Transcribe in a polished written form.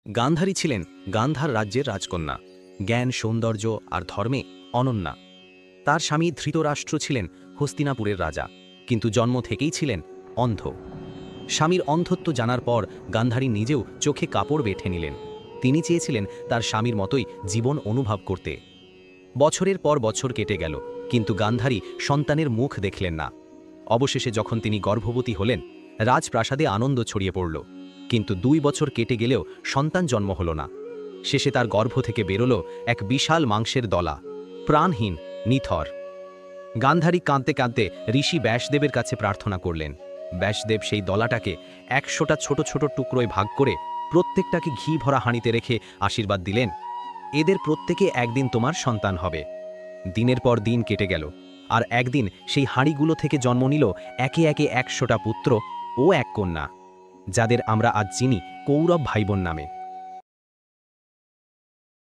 গান্ধারী ছিলেন গান্ধার রাজ্যের রাজকন্যা, জ্ঞান, সৌন্দর্য আর ধর্মে অনন্যা। তার স্বামী ধৃতরাষ্ট্র ছিলেন হস্তিনাপুরের রাজা, কিন্তু জন্ম থেকেই ছিলেন অন্ধ। স্বামীর অন্ধত্ব জানার পর গান্ধারী নিজেও চোখে কাপড় বেঁধে নিলেন। তিনি চেয়েছিলেন তার স্বামীর মতোই জীবন অনুভব করতে। বছরের পর বছর কেটে গেল, কিন্তু গান্ধারী সন্তানের মুখ দেখলেন না। অবশেষে যখন তিনি গর্ভবতী হলেন, রাজপ্রাসাদে আনন্দ ছড়িয়ে পড়ল। কিন্তু 2 বছর কেটে গেলেও সন্তান জন্ম হল না। শেষে তার গর্ভ থেকে বেরোল এক বিশাল মাংসের দলা, প্রাণহীন, নিথর। গান্ধারী কাঁদতে কাঁদতে ঋষি ব্যাসদেবের কাছে প্রার্থনা করলেন। ব্যাসদেব সেই দলাটাকে 100টা ছোট ছোট টুকরোয় ভাগ করে প্রত্যেকটাকে ঘি ভরা হাঁড়িতে রেখে আশীর্বাদ দিলেন, এদের প্রত্যেকে একদিন তোমার সন্তান হবে। দিনের পর দিন কেটে গেল, আর একদিন সেই হাঁড়িগুলো থেকে জন্ম নিল একে একে 100টা পুত্র ও এক কন্যা, যাদের আমরা আজ চিনি কৌরব ভাইবোন নামে।